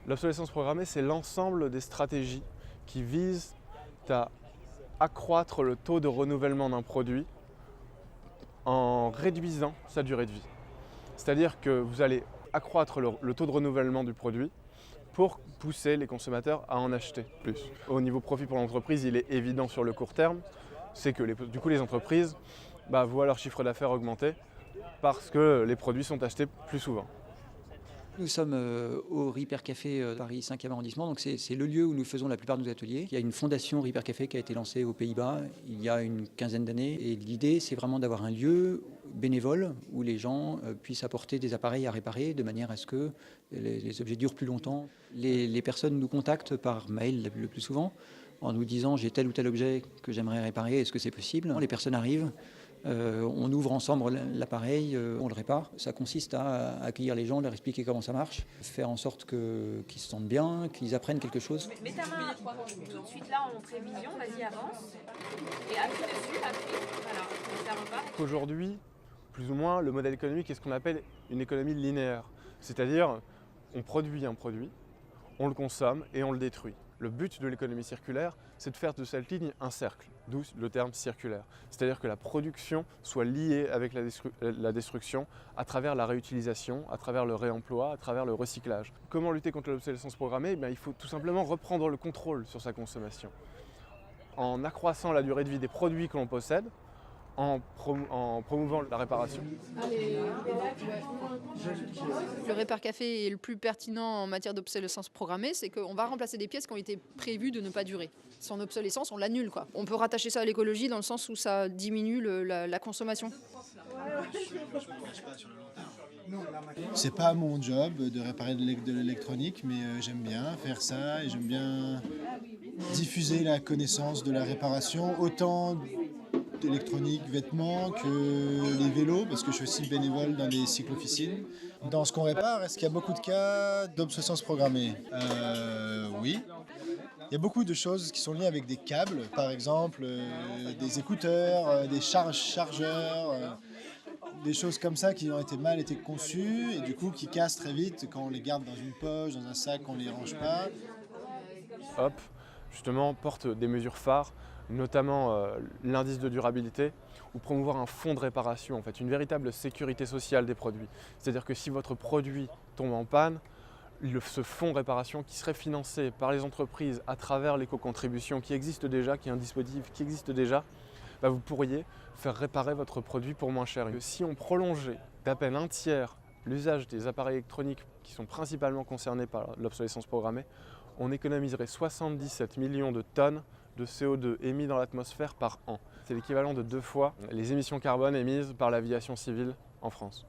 L'obsolescence programmée, c'est l'ensemble des stratégies qui visent à accroître le taux de renouvellement d'un produit en réduisant sa durée de vie. C'est-à-dire que vous allez accroître le taux de renouvellement du produit pour pousser les consommateurs à en acheter plus. Au niveau profit pour l'entreprise, il est évident sur le court terme, c'est que du coup les entreprises voient leur chiffre d'affaires augmenter parce que les produits sont achetés plus souvent. Nous sommes au Ripper Café Paris 5e arrondissement, donc c'est le lieu où nous faisons la plupart de nos ateliers. Il y a une fondation Ripper Café qui a été lancée aux Pays-Bas il y a une quinzaine d'années et l'idée c'est vraiment d'avoir un lieu bénévole où les gens puissent apporter des appareils à réparer de manière à ce que les objets durent plus longtemps. Les personnes nous contactent par mail le plus souvent en nous disant j'ai tel ou tel objet que j'aimerais réparer, est-ce que c'est possible? Les personnes arrivent. On ouvre ensemble l'appareil, on le répare. Ça consiste à accueillir les gens, leur expliquer comment ça marche, faire en sorte qu'ils se sentent bien, qu'ils apprennent quelque chose. Mets ta main tout de suite là en prévision, vas-y avance. Et appuie dessus, voilà, ça repart. Aujourd'hui, plus ou moins, le modèle économique est ce qu'on appelle une économie linéaire. C'est-à-dire, on produit un produit, on le consomme et on le détruit. Le but de l'économie circulaire, c'est de faire de cette ligne un cercle, d'où le terme circulaire. C'est-à-dire que la production soit liée avec la destruction à travers la réutilisation, à travers le réemploi, à travers le recyclage. Comment lutter contre l'obsolescence programmée? Il faut tout simplement reprendre le contrôle sur sa consommation. En accroissant la durée de vie des produits que l'on possède, en promouvant la réparation. Le Ripper Café est le plus pertinent en matière d'obsolescence programmée, c'est qu'on va remplacer des pièces qui ont été prévues de ne pas durer. Son obsolescence, on l'annule, quoi. On peut rattacher ça à l'écologie dans le sens où ça diminue la consommation. C'est pas mon job de réparer de l'électronique, mais j'aime bien faire ça et j'aime bien diffuser la connaissance de la réparation, autant d'électronique, vêtements que les vélos, parce que je suis aussi bénévole dans des cyclo-officines. Dans ce qu'on répare, est-ce qu'il y a beaucoup de cas d'obsolescence programmée? Oui. Il y a beaucoup de choses qui sont liées avec des câbles, par exemple des écouteurs, des chargeurs, des choses comme ça qui ont mal été conçues et du coup qui cassent très vite quand on les garde dans une poche, dans un sac, qu'on ne les range pas. Hop, justement, porte des mesures phares, notamment l'indice de durabilité, ou promouvoir un fonds de réparation, en fait, une véritable sécurité sociale des produits. C'est-à-dire que si votre produit tombe en panne, ce fonds de réparation qui serait financé par les entreprises à travers l'éco-contribution qui existe déjà, qui est un dispositif qui existe déjà, vous pourriez faire réparer votre produit pour moins cher. Et si on prolongeait d'à peine un tiers l'usage des appareils électroniques qui sont principalement concernés par l'obsolescence programmée, on économiserait 77 millions de tonnes de CO2 émis dans l'atmosphère par an. C'est l'équivalent de 2 fois les émissions carbone émises par l'aviation civile en France.